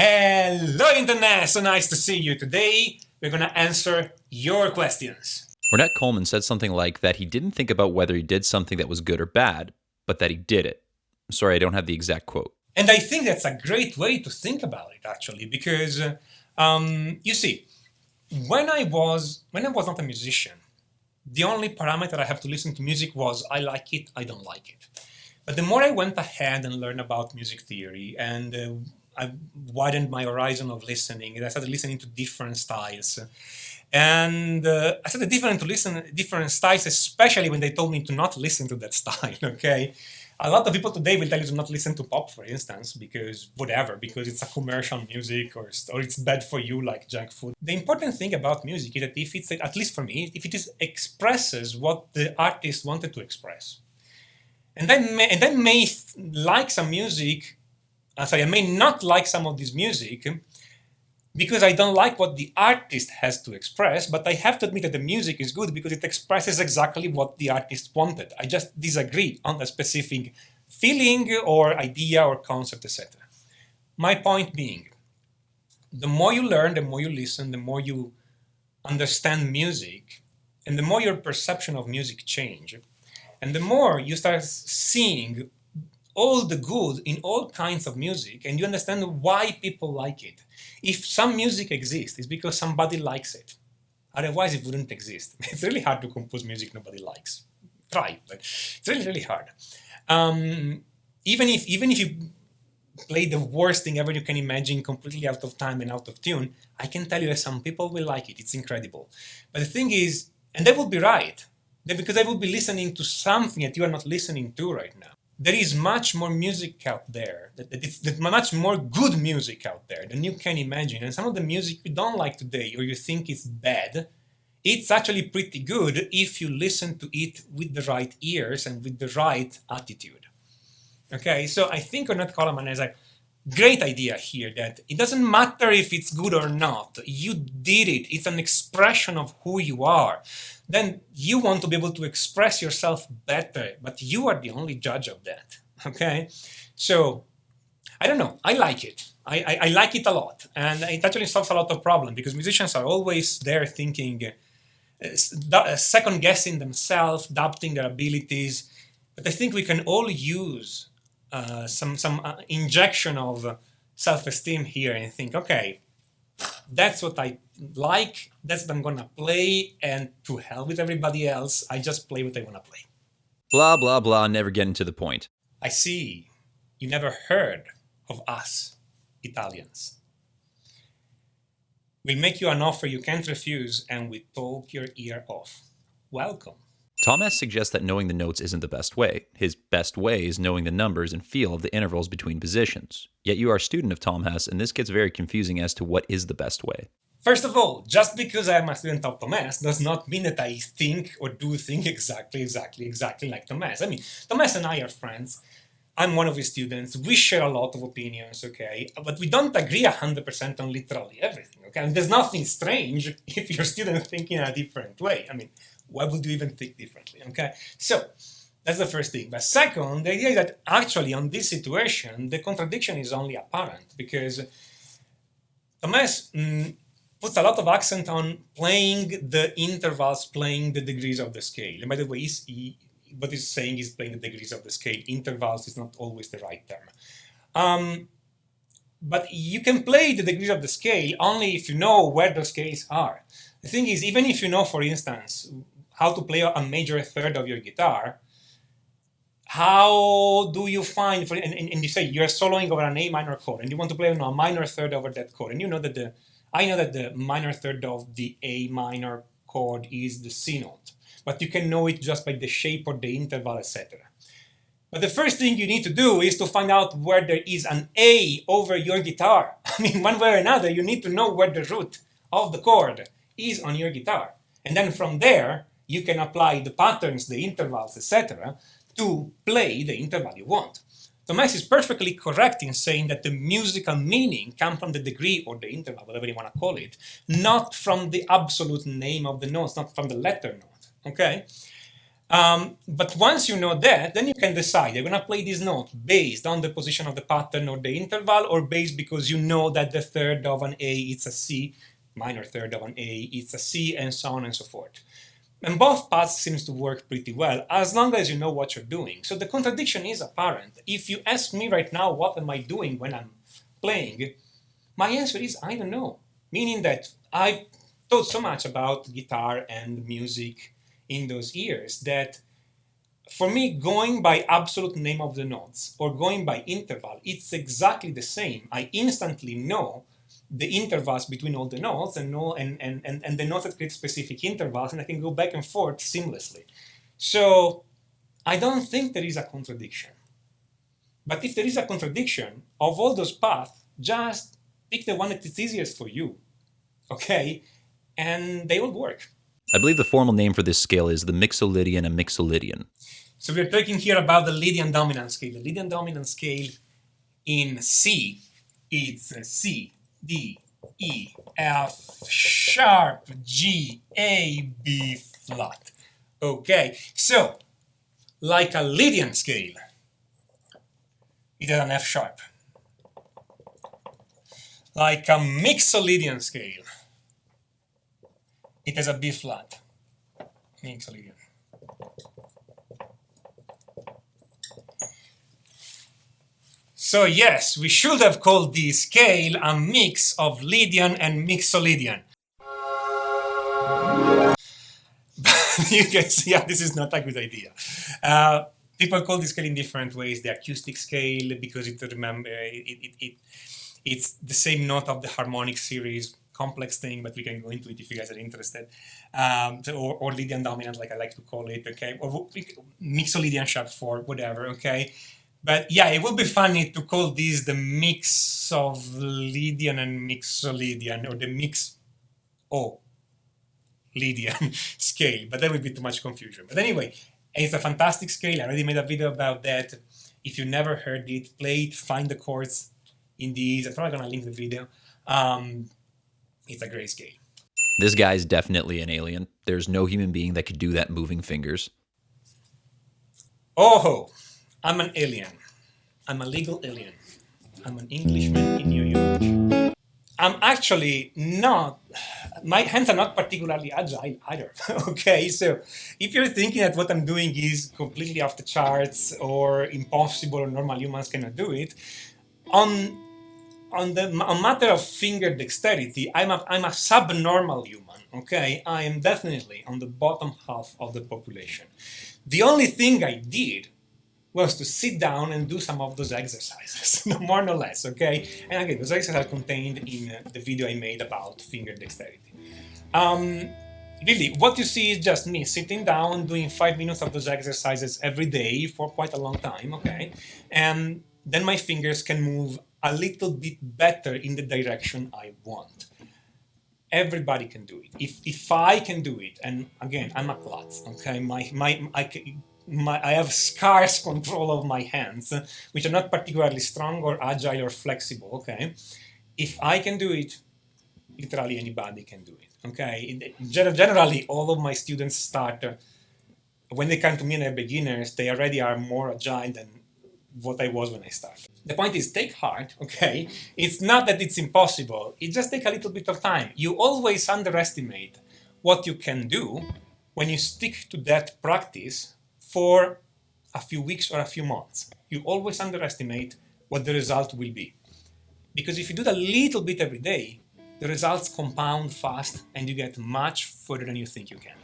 Hello Internet, so nice to see you. Today we're going to answer your questions. Ornette Coleman said something like that he didn't think about whether he did something that was good or bad, but that he did it. Sorry, I don't have the exact quote. And I think that's a great way to think about it actually, because you see, when I was not a musician, the only parameter I have to listen to music was I like it, I don't like it. But the more I went ahead and learned about music theory and I widened my horizon of listening, and I started listening to different styles. And I started different styles, especially when they told me to not listen to that style, okay? A lot of people today will tell you to not listen to pop, for instance, because it's a commercial music or it's bad for you like junk food. The important thing about music is that if it's, at least for me, if it expresses what the artist wanted to express. And I may like some music, I may not like some of this music because I don't like what the artist has to express, but I have to admit that the music is good because it expresses exactly what the artist wanted. I just disagree on a specific feeling or idea or concept, etc. My point being, the more you learn, the more you listen, the more you understand music, and the more your perception of music change, and the more you start seeing all the good in all kinds of music, and you understand why people like it. If some music exists, it's because somebody likes it. Otherwise, it wouldn't exist. It's really hard to compose music nobody likes. Try, but it's really, really hard. Even if you play the worst thing ever you can imagine, completely out of time and out of tune, I can tell you that some people will like it. It's incredible. But the thing is, and they will be right, because I will be listening to something that you are not listening to right now. There is much more music out there, there's much more good music out there than you can imagine. And some of the music you don't like today or you think is bad, it's actually pretty good if you listen to it with the right ears and with the right attitude. Okay, so I think Ornette Coleman has a great idea here that it doesn't matter if it's good or not. You did it. It's an expression of who you are. Then you want to be able to express yourself better, but you are the only judge of that. Okay? So, I don't know. I like it. I like it a lot. And it actually solves a lot of problems because musicians are always there thinking, second guessing themselves, doubting their abilities. But I think we can all use some injection of self-esteem here and think, okay, that's what I like, that's what I'm gonna play, and to hell with everybody else, I just play what I wanna play. Blah, blah, blah, never getting to the point. I see. You never heard of us, Italians. We'll make you an offer you can't refuse, and we talk your ear off. Welcome. Tom S. suggests that knowing the notes isn't the best way. His best way is knowing the numbers and feel of the intervals between positions. Yet you are a student of Tom Hess, and this gets very confusing as to what is the best way. First of all, just because I am a student of Tom Hess does not mean that I think or do think exactly like Tom Hess. I mean, Tom Hess and I are friends. I'm one of his students. We share a lot of opinions, okay? But we don't agree 100% on literally everything, okay? And there's nothing strange if your student thinking in a different way. I mean, why would you even think differently, okay? So, that's the first thing. But second, the idea is that actually on this situation, the contradiction is only apparent because Thomas puts a lot of accent on playing the intervals, playing the degrees of the scale. And by the way, what he's saying is playing the degrees of the scale. Intervals is not always the right term. But you can play the degrees of the scale only if you know where the scales are. The thing is, even if you know, for instance, how to play a major third of your guitar, how do you find, and you say you're soloing over an A minor chord, and you want to play a minor third over that chord, and you know that I know that the minor third of the A minor chord is the C note, but you can know it just by the shape or the interval, etc. But the first thing you need to do is to find out where there is an A over your guitar. I mean, one way or another, you need to know where the root of the chord is on your guitar. And then from there, you can apply the patterns, the intervals, etc., to play the interval you want. Thomas is perfectly correct in saying that the musical meaning comes from the degree or the interval, whatever you want to call it, not from the absolute name of the notes, not from the letter note, okay? But once you know that, then you can decide, you're going to play this note based on the position of the pattern or the interval, or based because you know that the third of an A is a C, minor third of an A is a C, and so on and so forth. And both paths seems to work pretty well, as long as you know what you're doing. So the contradiction is apparent. If you ask me right now, what am I doing when I'm playing? My answer is, I don't know. Meaning that I've thought so much about guitar and music in those years that for me, going by absolute name of the notes or going by interval, it's exactly the same. I instantly know the intervals between all the notes and the notes that create specific intervals, and I can go back and forth seamlessly. So I don't think there is a contradiction. But if there is a contradiction, of all those paths, just pick the one that is easiest for you, okay? And they will work. I believe the formal name for this scale is the Mixolydian and Mixolydian. So we're talking here about the Lydian Dominant scale. The Lydian Dominant scale in C, it's C, D, E, F sharp, G, A, B flat. Okay, so like a Lydian scale, it has an F sharp. Like a Mixolydian scale, it has a B flat. Mixolydian. So yes, we should have called this scale a mix of Lydian and Mixolydian. You can see how this is not a good idea. People call this scale in different ways. The acoustic scale, because it's the same note of the harmonic series, complex thing, but we can go into it if you guys are interested. Or Lydian Dominant, like I like to call it, okay? Or Mixolydian sharp 4, whatever, okay? But yeah, it would be funny to call this the mix of Lydian and Mixolydian, or the Lydian scale, but that would be too much confusion. But anyway, it's a fantastic scale. I already made a video about that. If you never heard it, play it, find the chords in these. I'm probably gonna link the video. It's a great scale. This guy's definitely an alien. There's no human being that could do that moving fingers. Oh, I'm an alien. I'm a legal alien. I'm an Englishman in New York. I'm actually not, my hands are not particularly agile either, okay? So if you're thinking that what I'm doing is completely off the charts or impossible or normal humans cannot do it, on matter of finger dexterity, I'm a subnormal human, okay? I am definitely on the bottom half of the population. The only thing I did was to sit down and do some of those exercises, no more no less, okay? And again, those exercises are contained in the video I made about finger dexterity. Really, what you see is just me sitting down, doing 5 minutes of those exercises every day for quite a long time, okay? And then my fingers can move a little bit better in the direction I want. Everybody can do it. If I can do it, and again, I'm a klutz, okay? I have scarce control of my hands, which are not particularly strong or agile or flexible, okay? If I can do it, literally anybody can do it, okay? Generally, all of my students start, when they come to me and they're beginners, they already are more agile than what I was when I started. The point is, take heart, okay? It's not that it's impossible, it just takes a little bit of time. You always underestimate what you can do when you stick to that practice for a few weeks or a few months. You always underestimate what the result will be. Because if you do that a little bit every day, the results compound fast and you get much further than you think you can.